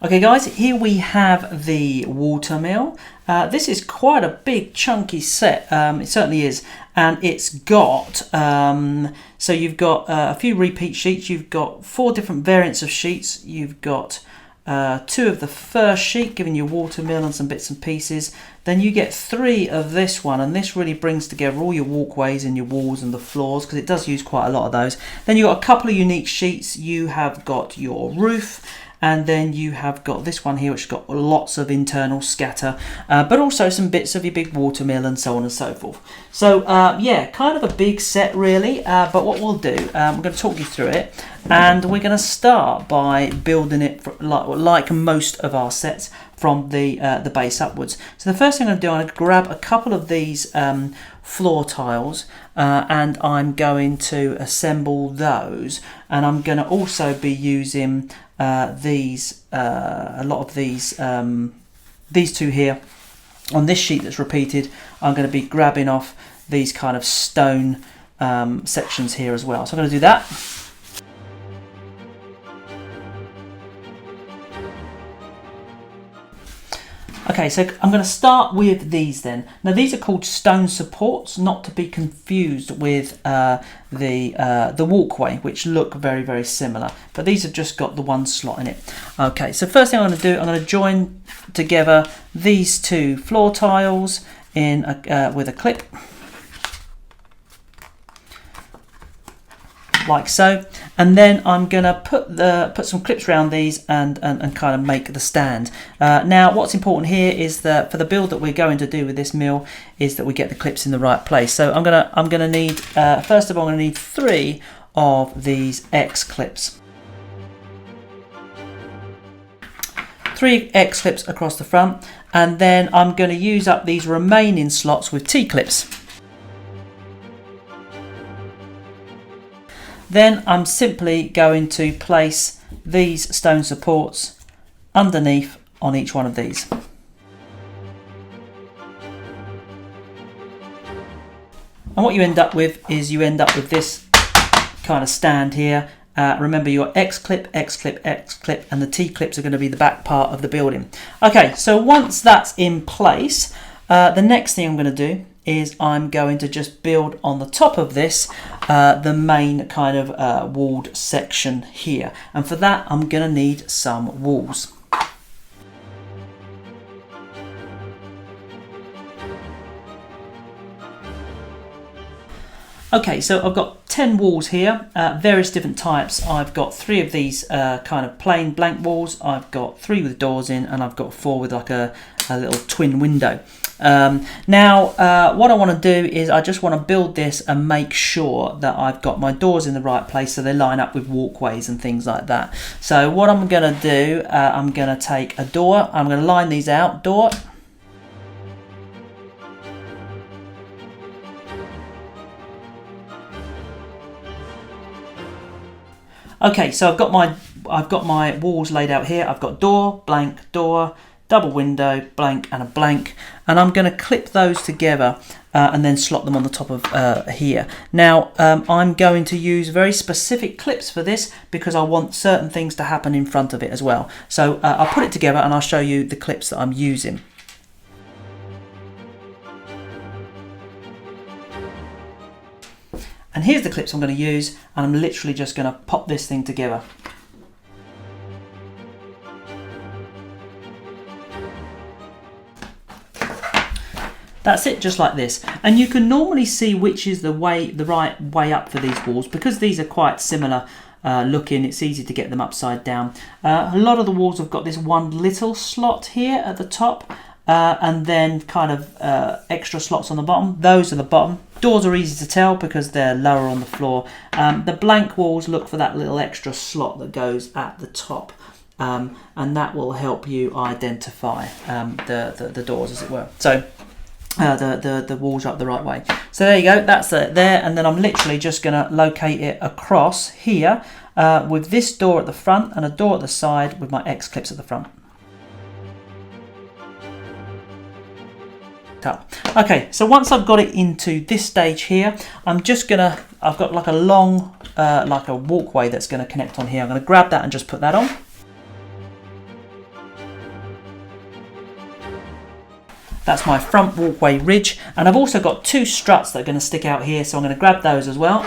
Okay guys, here we have the watermill. This is quite a big chunky set, it certainly is, and it's got, so you've got a few repeat sheets, you've got 4 different variants of sheets, you've got 2 of the first sheet giving you watermill and some bits and pieces, then you get 3 of this one, and this really brings together all your walkways and your walls and the floors, because it does use quite a lot of those. Then you've got a couple of unique sheets, you have got your roof, and then you have got this one here which has got lots of internal scatter, but also some bits of your big watermill and so on and so forth. So yeah, kind of a big set really, but what we'll do, we're going to talk you through it, and we're going to start by building it like most of our sets from the base upwards. So the first thing I'm going to do, I'm going to grab a couple of these floor tiles, and I'm going to assemble those, and I'm going to also be using a lot of these 2 here on this sheet that's repeated. I'm going to be grabbing off these kind of stone sections here as well, so I'm going to do that. Okay, so I'm going to start with these then. Now these are called stone supports, not to be confused with the walkway, which look very, very similar. But these have just got the one slot in it. Okay, so first thing I'm going to do, I'm going to join together these 2 floor tiles in with a clip, like so, and then I'm gonna put some clips around these and kind of make the stand. Now what's important here is that for the build that we're going to do with this mill is that we get the clips in the right place. So I'm gonna need first of all I'm gonna need 3 of these X clips. 3 X clips across the front, and then I'm going to use up these remaining slots with T clips. Then I'm simply going to place these stone supports underneath on each one of these. And what you end up with is you end up with this kind of stand here. Remember your X clip, X clip, X clip, and the T clips are going to be the back part of the building. Okay, so once that's in place, the next thing I'm going to do is I'm going to just build on the top of this the main kind of walled section here, and for that I'm going to need some walls. Okay, so I've got 10 walls here, various different types. I've got 3 of these kind of plain blank walls, I've got 3 with doors in, and I've got 4 with like a little twin window. Now what I want to do is I just want to build this and make sure that I've got my doors in the right place so they line up with walkways and things like that. So what I'm going to do, I'm going to take a door, I'm going to line these out, door, okay, so I've got my walls laid out here. I've got door, blank, door, double window, blank, and a blank, and I'm going to clip those together and then slot them on the top of here. Now I'm going to use very specific clips for this because I want certain things to happen in front of it as well. So I'll put it together and I'll show you the clips that I'm using. And here's the clips I'm going to use, and I'm literally just going to pop this thing together. That's it, just like this. And you can normally see which is the right way up for these walls, because these are quite similar looking. It's easy to get them upside down. A lot of the walls have got this one little slot here at the top, and then kind of extra slots on the bottom. Those are the bottom. Doors are easy to tell because they're lower on the floor. The blank walls, look for that little extra slot that goes at the top, and that will help you identify the doors, as it were. So the walls are up the right way. So there you go, that's it there, and then I'm literally just going to locate it across here with this door at the front and a door at the side with my X clips at the front. Okay, so once I've got it into this stage here, I'm just gonna, I've got like a long like a walkway that's going to connect on here. I'm going to grab that and just put that on. That's my front walkway ridge, and I've also got 2 struts that are going to stick out here, so I'm going to grab those as well.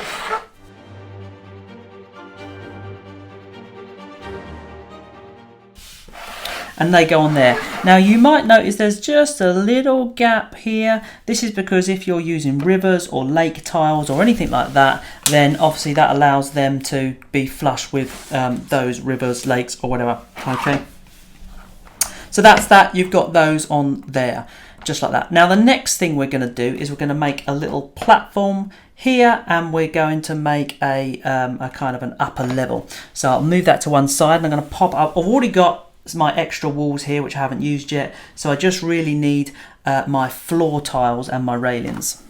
And they go on there. Now you might notice there's just a little gap here. This is because if you're using rivers or lake tiles or anything like that, then obviously that allows them to be flush with those rivers, lakes or whatever. Okay, so that's that. You've got those on there, just like that. Now the next thing we're going to do is we're going to make a little platform here, and we're going to make a kind of an upper level. So I'll move that to one side, and I'm going to pop up. I've already got my extra walls here which I haven't used yet, so I just really need my floor tiles and my railings.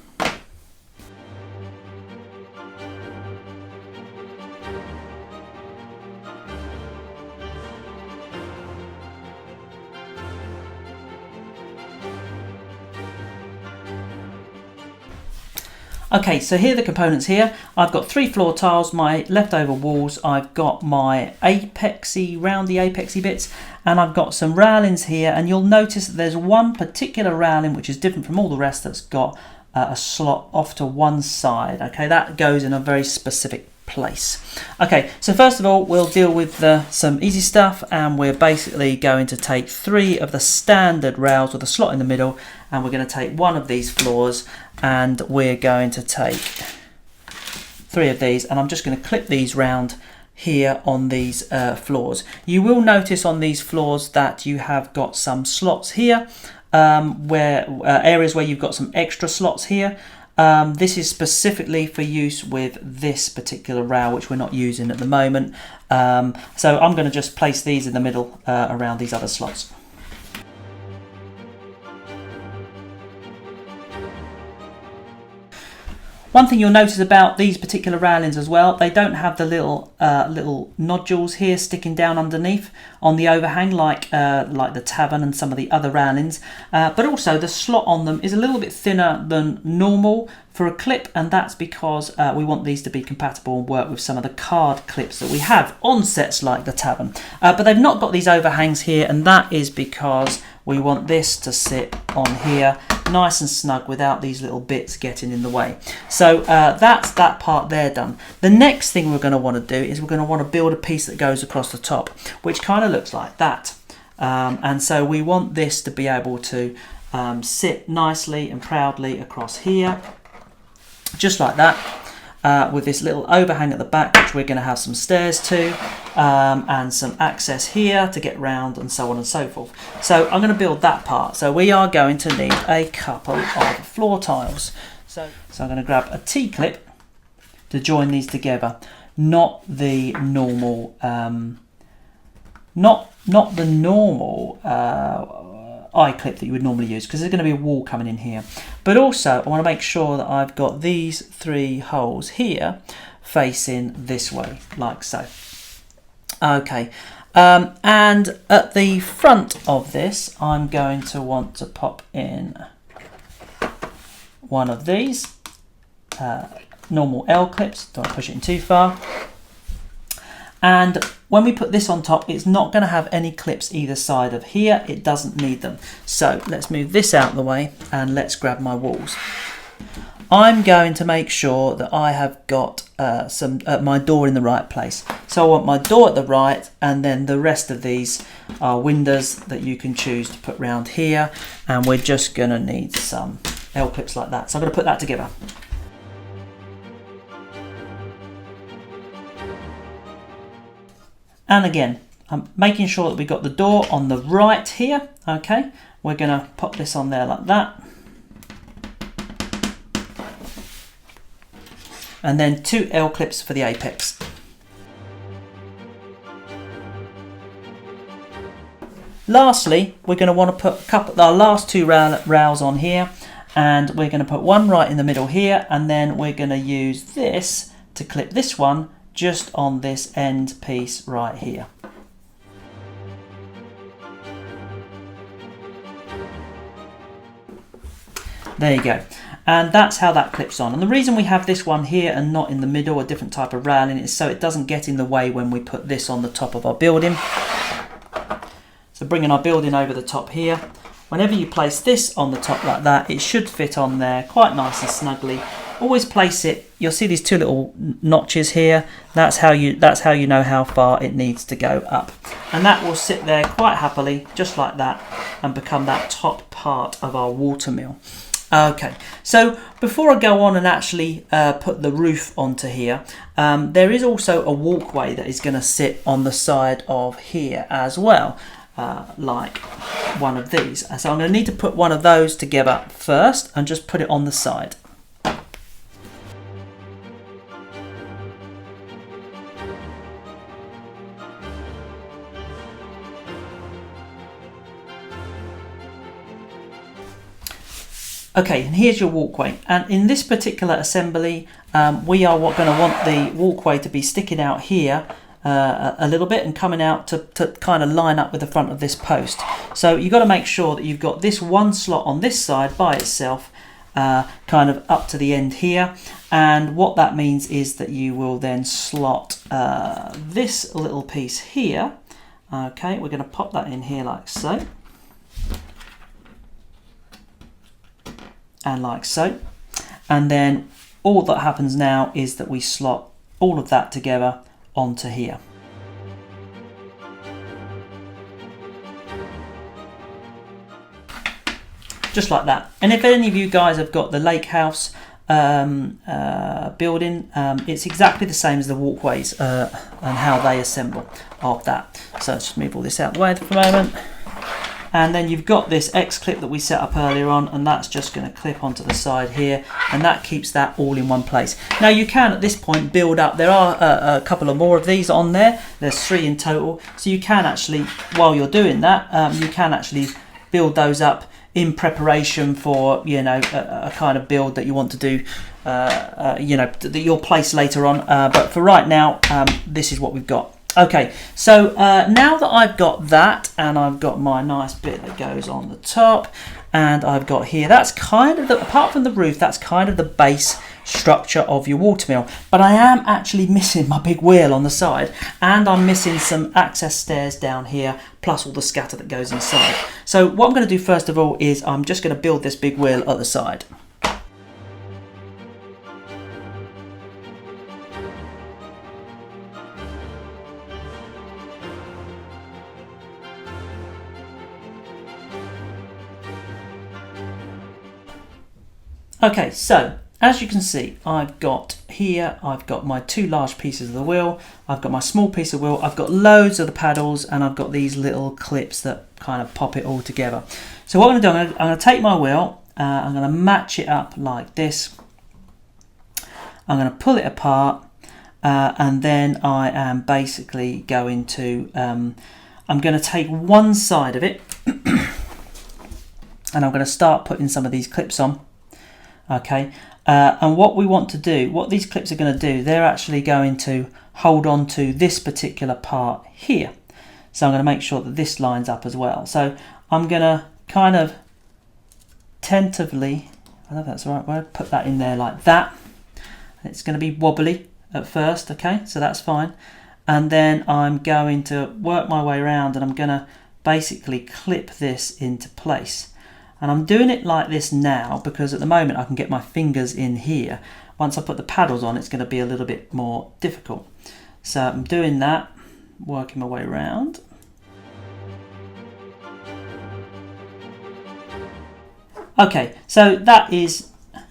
Okay, so here are the components here. I've got 3 floor tiles, my leftover walls, I've got my roundy apexy bits, and I've got some railings here, and you'll notice that there's one particular railing which is different from all the rest that's got a slot off to one side. Okay, that goes in a very specific place. Okay, so first of all we'll deal with some easy stuff, and we're basically going to take 3 of the standard rails with a slot in the middle, and we're going to take 1 of these floors, and we're going to take 3 of these, and I'm just going to clip these round here on these floors. You will notice on these floors that you have got some slots here, areas where you've got some extra slots here. This is specifically for use with this particular rail, which we're not using at the moment. So I'm going to just place these in the middle around these other slots. One thing you'll notice about these particular railings as well, they don't have the little nodules here sticking down underneath on the overhang like the tavern and some of the other railings, but also the slot on them is a little bit thinner than normal for a clip, and that's because we want these to be compatible and work with some of the card clips that we have on sets like the tavern. But they've not got these overhangs here, and that is because we want this to sit on here nice and snug without these little bits getting in the way. So that's that part there done. The next thing we're going to want to do is we're going to want to build a piece that goes across the top, which kind of looks like that. And so we want this to be able to sit nicely and proudly across here, just like that, with this little overhang at the back, which we're going to have some stairs to, and some access here to get round, and so on and so forth. So I'm going to build that part. So we are going to need a couple of floor tiles. So I'm going to grab a T-clip to join these together, not the normal, not the normal I-clip that you would normally use, because there's going to be a wall coming in here. But also I want to make sure that I've got these 3 holes here facing this way, like so. Okay, and at the front of this I'm going to want to pop in one of these normal L clips. Don't push it in too far. And when we put this on top, it's not going to have any clips either side of here. It doesn't need them. So let's move this out of the way, and let's grab my walls. I'm going to make sure that I have got my door in the right place. So I want my door at the right, and then the rest of these are windows that you can choose to put round here. And we're just going to need some L clips like that. So I'm going to put that together. And again, I'm making sure that we've got the door on the right here. Okay, we're going to pop this on there like that. And then 2 L clips for the apex. Lastly, we're going to want to put our last 2 rails on here, and we're going to put one right in the middle here, and then we're going to use this to clip this one just on this end piece right here. There you go. And that's how that clips on. And the reason we have this one here and not in the middle, a different type of railing, is so it doesn't get in the way when we put this on the top of our building. So bringing our building over the top here, whenever you place this on the top like that, it should fit on there quite nice and snugly. Always place it, you'll see these two little notches here, that's how you know how far it needs to go up, and that will sit there quite happily just like that and become that top part of our water mill. Okay, so before I go on and actually put the roof onto here, there is also a walkway that is going to sit on the side of here as well, like one of these. So I'm going to need to put one of those together first and just put it on the side. Okay, and here's your walkway, and in this particular assembly we are going to want the walkway to be sticking out here a little bit and coming out to kind of line up with the front of this post. So you've got to make sure that you've got this one slot on this side by itself kind of up to the end here, and what that means is that you will then slot this little piece here. Okay, we're going to pop that in here like so. And like so, and then all that happens now is that we slot all of that together onto here. Just like that. And if any of you guys have got the lake house building, it's exactly the same as the walkways and how they assemble of that. So let's just move all this out of the way for a moment. And then you've got this X clip that we set up earlier on, and that's just going to clip onto the side here, and that keeps that all in one place. Now you can at this point build up, there are a couple of more of these on there, there's 3 in total, so you can actually, while you're doing that, you can actually build those up in preparation for, you know, a kind of build that you want to do, you know, that you'll place later on, but for right now, this is what we've got. Okay, so now that I've got that, and I've got my nice bit that goes on the top, and I've got here, that's kind of the, apart from the roof, that's kind of the base structure of your water mill. But I am actually missing my big wheel on the side, and I'm missing some access stairs down here, plus all the scatter that goes inside. So what I'm going to do first of all is I'm just going to build this big wheel at the side. Okay, so as you can see, I've got here, I've got my 2 large pieces of the wheel, I've got my small piece of wheel, I've got loads of the paddles, and I've got these little clips that kind of pop it all together. So what I'm going to do, I'm going to take my wheel, I'm going to match it up like this, I'm going to pull it apart, and then I am basically going to, I'm going to take one side of it, and I'm going to start putting some of these clips on. Okay, and what we want to do, what these clips are going to do, they're actually going to hold on to this particular part here. So I'm going to make sure that this lines up as well. So I'm going to kind of tentatively, I don't know if that's the right word, put that in there like that. It's going to be wobbly at first, okay, so that's fine. And then I'm going to work my way around, and I'm going to basically clip this into place. And I'm doing it like this now because at the moment I can get my fingers in here. Once I put the paddles on, it's going to be a little bit more difficult. So I'm doing that, working my way around. Okay, so that is,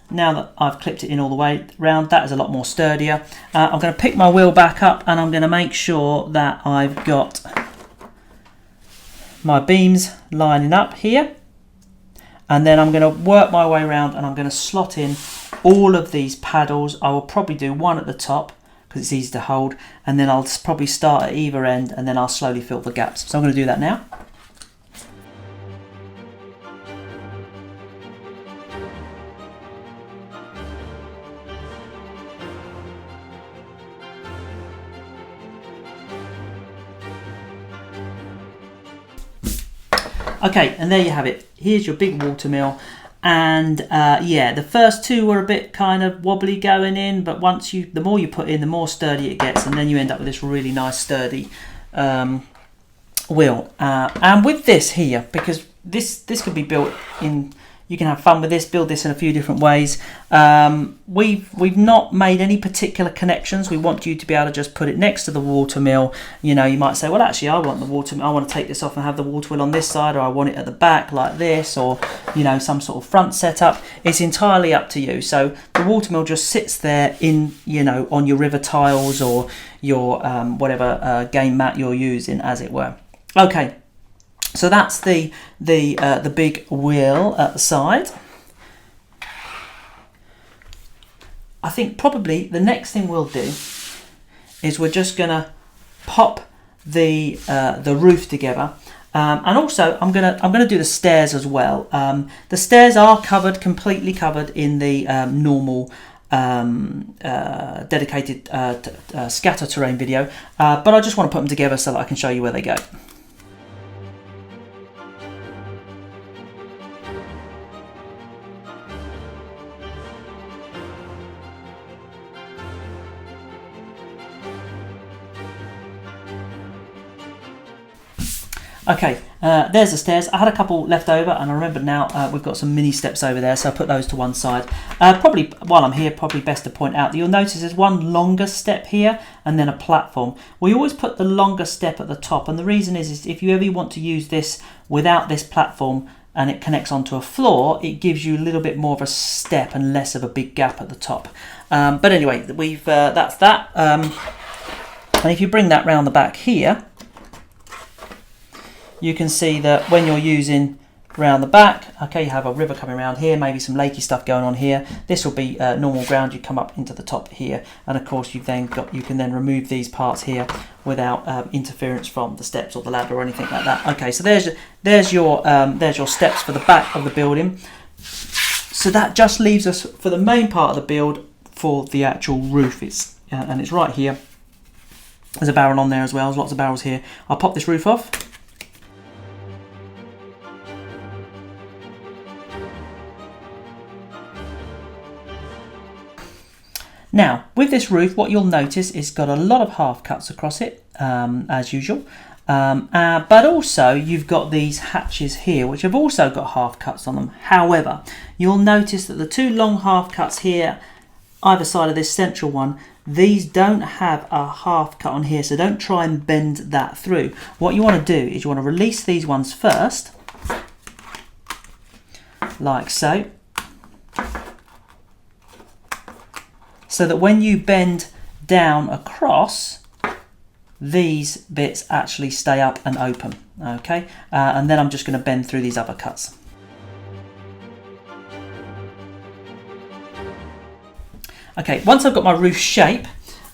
now that I've clipped it in all the way around, that is a lot more sturdier. I'm going to pick my wheel back up, and I'm going to make sure that I've got my beams lining up here. And then I'm going to work my way around, and I'm going to slot in all of these paddles. I will probably do one at the top because it's easy to hold, and then I'll probably start at either end, and then I'll slowly fill the gaps. So I'm going to do that now. Okay, and there you have it. Here's your big water mill, and yeah, the first 2 were a bit kind of wobbly going in, but once you, the more you put in, the more sturdy it gets, and then you end up with this really nice sturdy wheel. And with this here, because this could be built in. You can have fun with this, build this in a few different ways. We've not made any particular connections. We want you to be able to just put it next to the water mill. You know, you might say, well, actually, I want to take this off and have the water mill on this side, or I want it at the back like this, or, you know, some sort of front setup. It's entirely up to you. So the water mill just sits there in, you know, on your river tiles or your whatever game mat you're using, as it were. Okay. So that's the big wheel at the side. I think probably the next thing we'll do is we're just gonna pop the roof together, and also I'm gonna do the stairs as well. The stairs are completely covered in the normal dedicated scatter terrain video, but I just want to put them together so that I can show you where they go. Okay, there's the stairs. I had a couple left over, and I remember now we've got some mini steps over there, so I put those to one side. Probably while I'm here, probably best to point out that you'll notice there's one longer step here and then a platform. We always put the longer step at the top, and the reason is if you ever want to use this without this platform and it connects onto a floor, it gives you a little bit more of a step and less of a big gap at the top. But anyway, that's that. And if you bring that round the back here, you can see that when you're using round the back, okay, you have a river coming around here, maybe some lakey stuff going on here. This will be normal ground. You come up into the top here, and of course you can then remove these parts here without interference from the steps or the ladder or anything like that. Okay, so there's your steps for the back of the building. So that just leaves us for the main part of the build for the actual roof. And it's right here. There's a barrel on there as well. There's lots of barrels here. I'll pop this roof off. Now, with this roof, what you'll notice is it's got a lot of half cuts across it, as usual. But also, you've got these hatches here, which have also got half cuts on them. However, you'll notice that the two long half cuts here, either side of this central one, these don't have a half cut on here, so don't try and bend that through. What you want to do is you want to release these ones first, like so. So that when you bend down across, these bits actually stay up and open, okay? And then I'm just going to bend through these other cuts. Okay, once I've got my roof shape,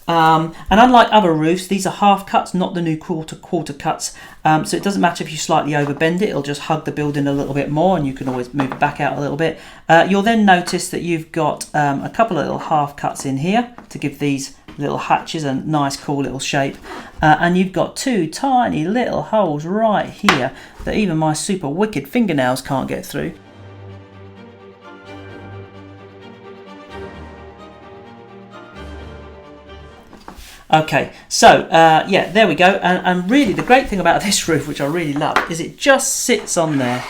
and unlike other roofs, these are half cuts, not the new quarter cuts. So it doesn't matter if you slightly overbend it, it'll just hug the building a little bit more, and you can always move it back out a little bit. You'll then notice that you've got a couple of little half cuts in here to give these little hatches a nice cool little shape. And you've got two tiny little holes right here that even my super wicked fingernails can't get through. Okay, so yeah, there we go. And really the great thing about this roof, which I really love, is it just sits on there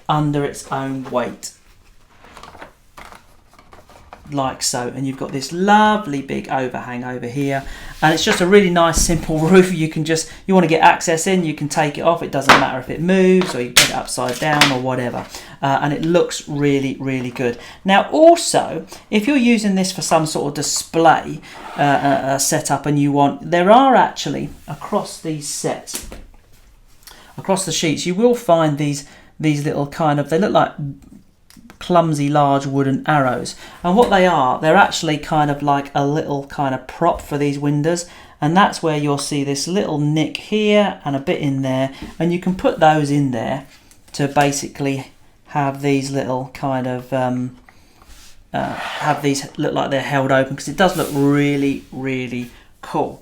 under its own weight. Like so, and you've got this lovely big overhang over here, and it's just a really nice simple roof. You want to get access in, you can take it off, it doesn't matter if it moves or you put it upside down or whatever, and it looks really good. Now also, if you're using this for some sort of display setup, and there are actually across these sets, across the sheets, you will find these little they look like clumsy large wooden arrows, and what they are, they're actually kind of like a little kind of prop for these windows, and that's where you'll see this little nick here and a bit in there, and you can put those in there to basically have these little kind of have these look like they're held open, because it does look really cool.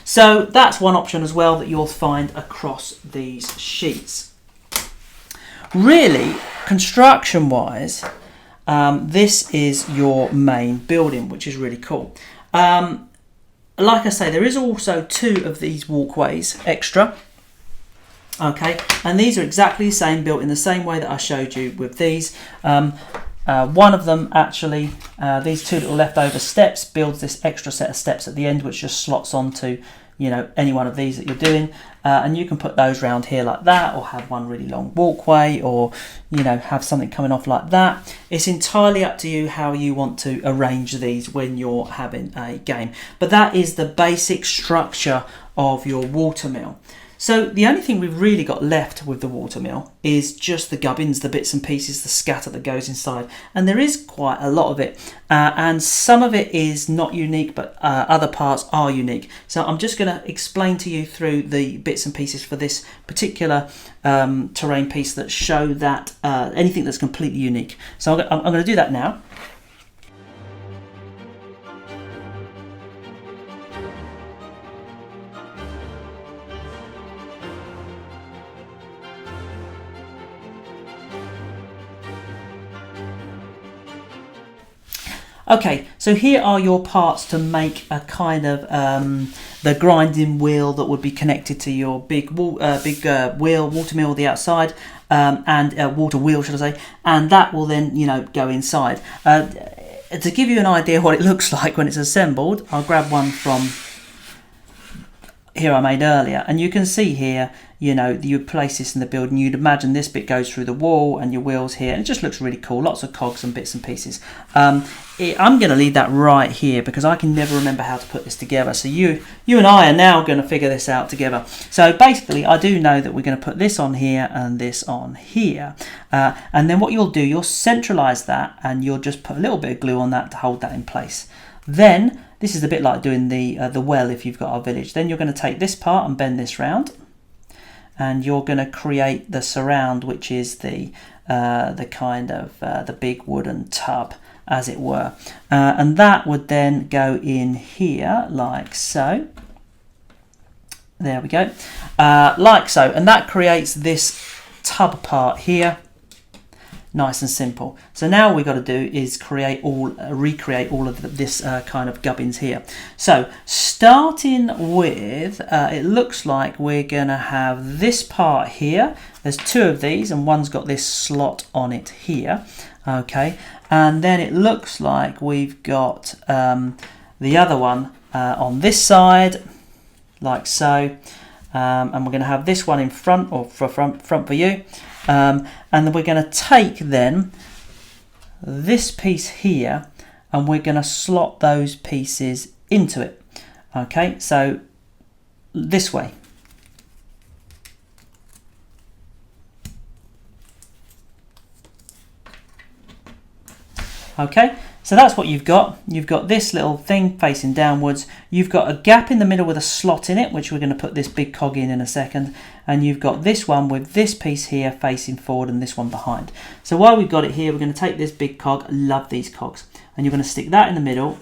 So that's one option as well that you'll find across these sheets. Really, construction wise, this is your main building, which is really cool. Like I say, there is also two of these walkways extra. Okay, and these are exactly the same, built in the same way that I showed you with these. One of them actually, these two little leftover steps, builds this extra set of steps at the end, which just slots onto, you know, any one of these that you're doing, and you can put those round here like that, or have one really long walkway, or, you know, have something coming off like that. It's entirely up to you how you want to arrange these when you're having a game, but that is the basic structure of your watermill. So the only thing we've really got left with the watermill is just the gubbins, the bits and pieces, the scatter that goes inside. And there is quite a lot of it. And some of it is not unique, but other parts are unique. So I'm just going to explain to you through the bits and pieces for this particular terrain piece that show that anything that's completely unique. So I'm going to do that now. Okay, so here are your parts to make a kind of the grinding wheel that would be connected to your big wheel, water mill, the outside, and water wheel, should I say, and that will then, you know, go inside. To give you an idea what it looks like when it's assembled, I'll grab one from here I made earlier, and you can see here, you know, you place this in the building, you'd imagine this bit goes through the wall and your wheels here, and it just looks really cool, lots of cogs and bits and pieces. I'm going to leave that right here because I can never remember how to put this together, so you and I are now going to figure this out together. So basically I do know that we're going to put this on here and this on here, and then what you'll do, you'll centralize that and you'll just put a little bit of glue on that to hold that in place. Then this is a bit like doing the well if you've got our village. Then you're going to take this part and bend this round, and you're going to create the surround, which is the kind of the big wooden tub, as it were, and that would then go in here like so. There we go, like so, and that creates this tub part here. Nice and simple. So now what we've got to do is recreate all of this kind of gubbins here. So starting with, it looks like we're going to have this part here. There's two of these, and one's got this slot on it here. Okay, and then it looks like we've got the other one on this side, like so. And we're going to have this one in front, or front for you. And then we're going to take then this piece here and we're going to slot those pieces into it. Okay, so this way. Okay, so that's what you've got. You've got this little thing facing downwards. You've got a gap in the middle with a slot in it, which we're going to put this big cog in a second. And you've got this one with this piece here facing forward and this one behind. So while we've got it here, we're going to take this big cog. I love these cogs. And you're going to stick that in the middle,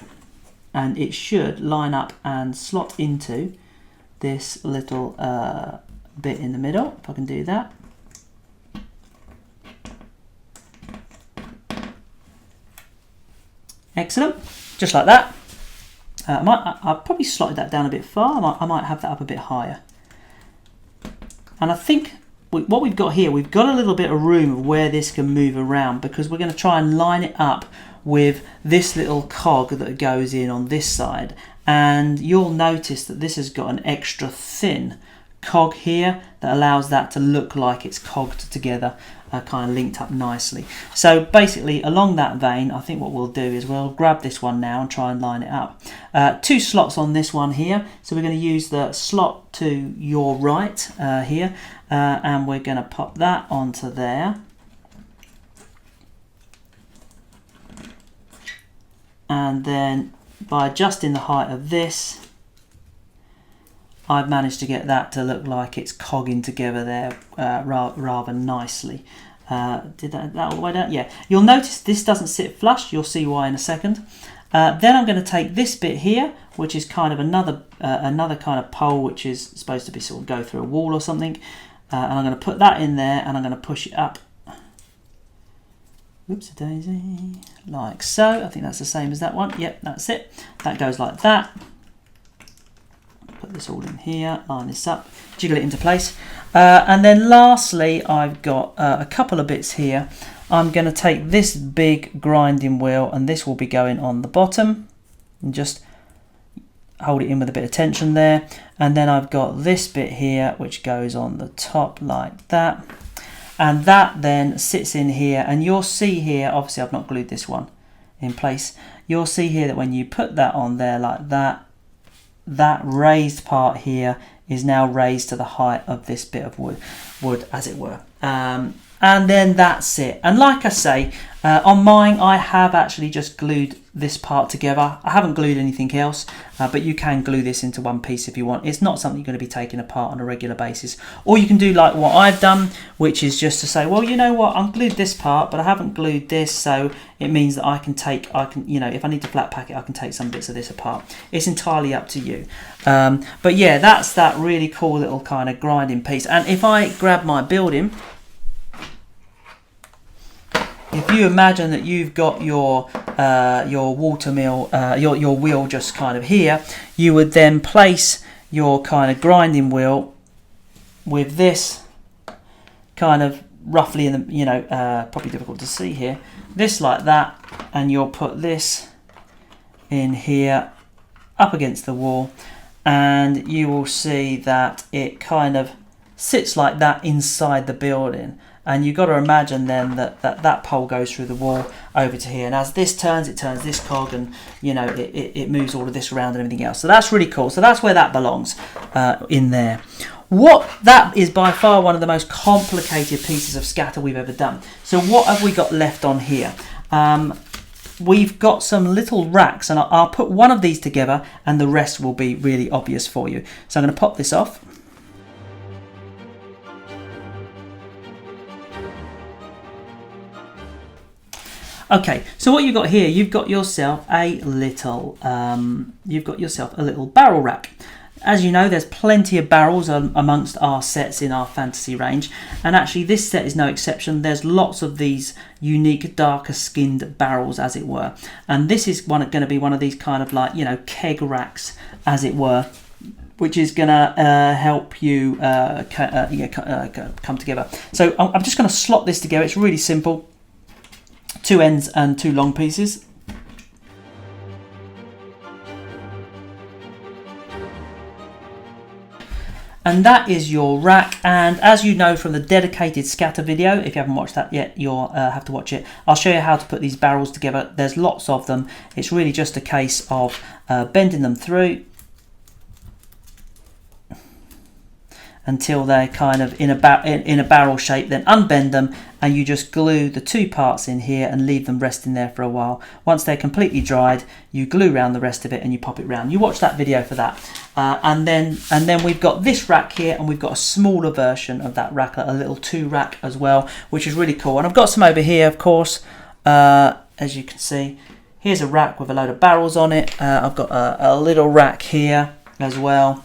and it should line up and slot into this little bit in the middle, if I can do that. Excellent, just like that. I've probably slotted that down a bit far. I might have that up a bit higher. And I think what we've got here, we've got a little bit of room of where this can move around, because we're going to try and line it up with this little cog that goes in on this side. And you'll notice that this has got an extra thin cog here that allows that to look like it's cogged together, kind of linked up nicely. So basically along that vein, I think what we'll do is we'll grab this one now and try and line it up. Two slots on this one here, so we're going to use the slot to your right here, and we're going to pop that onto there. And then by adjusting the height of this, I've managed to get that to look like it's cogging together there rather nicely. Did that all the way down? Yeah. You'll notice this doesn't sit flush. You'll see why in a second. Then I'm going to take this bit here, which is kind of another kind of pole, which is supposed to be sort of go through a wall or something. And I'm going to put that in there, and I'm going to push it up. Oops, a daisy. Like so. I think that's the same as that one. Yep, that's it. That goes like that. Put put this all in here, line this up, jiggle it into place. And then lastly, I've got a couple of bits here. I'm going to take this big grinding wheel, and this will be going on the bottom, and just hold it in with a bit of tension there. And then I've got this bit here which goes on the top like that, and that then sits in here. And you'll see here, obviously I've not glued this one in place, you'll see here that when you put that on there like that, that raised part here is now raised to the height of this bit of wood as it were. And then that's it. And like I say, on mine I have actually just glued this part together. I haven't glued anything else, but you can glue this into one piece if you want. It's not something you're going to be taking apart on a regular basis. Or you can do like what I've done, which is just to say, well, you know what, I've glued this part, but I haven't glued this, so it means that I can, you know, if I need to flat pack it, I can take some bits of this apart. It's entirely up to you. But yeah, that's that really cool little kind of grinding piece. And if I grab my building, if you imagine that you've got your water mill, your wheel just kind of here, you would then place your kind of grinding wheel with this kind of roughly in the, you know, probably difficult to see here, this like that, and you'll put this in here up against the wall, and you will see that it kind of sits like that inside the building. And you've got to imagine then that pole goes through the wall over to here, and as this turns, it turns this cog, and you know it moves all of this around and everything else. So that's really cool. So that's where that belongs, in there. That is by far one of the most complicated pieces of scatter we've ever done. So what have we got left on here? We've got some little racks, and I'll put one of these together and the rest will be really obvious for you. So I'm going to pop this off. Okay, so what you've got here, you've got yourself a little barrel rack. As you know, there's plenty of barrels amongst our sets in our fantasy range, and actually this set is no exception. There's lots of these unique darker skinned barrels, as it were, and this is going to be one of these kind of like, you know, keg racks, as it were, which is going to help you come together. So I'm just going to slot this together. It's really simple. 2 ends and 2 long pieces. And that is your rack. And as you know from the dedicated scatter video, if you haven't watched that yet, you'll have to watch it. I'll show you how to put these barrels together. There's lots of them. It's really just a case of bending them through until they're kind of in a barrel shape, then unbend them, and you just glue the 2 parts in here and leave them resting there for a while. Once they're completely dried, you glue around the rest of it and you pop it round. You watch that video for that. And then we've got this rack here, and we've got a smaller version of that rack, a little 2 rack as well, which is really cool. And I've got some over here, of course, as you can see. Here's a rack with a load of barrels on it. I've got a little rack here as well,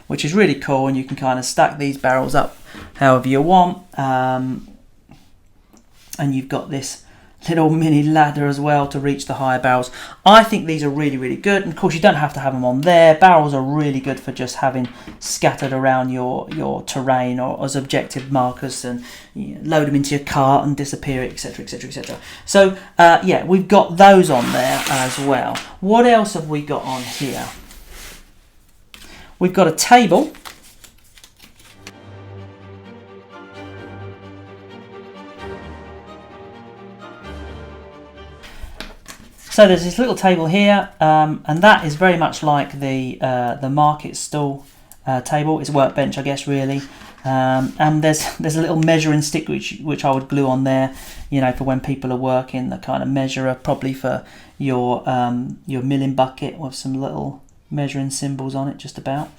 which is really cool, and you can kind of stack these barrels up however you want, and you've got this little mini ladder as well to reach the higher barrels. I think these are really, really good, and of course you don't have to have them on there. Barrels are really good for just having scattered around your terrain, or as objective markers, and you know, load them into your cart and disappear, etc, etc, etc. So yeah, we've got those on there as well. What else have we got on here? We've got a table. So there's this little table here, and that is very much like the market stall table. It's a workbench, I guess, really. And there's a little measuring stick which I would glue on there, you know, for when people are working. The kind of measurer, probably for your milling bucket, with some little measuring symbols on it, just about.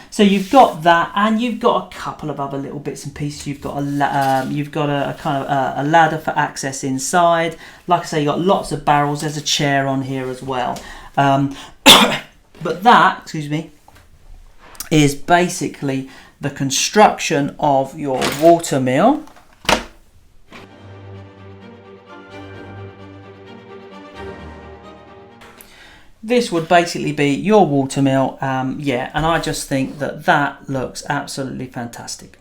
So you've got that, and you've got a couple of other little bits and pieces. You've got a kind of a ladder for access inside. Like I say, you've got lots of barrels. There's a chair on here as well. But that, excuse me, is basically the construction of your water mill. this would basically be your watermill. Yeah, and I just think that looks absolutely fantastic.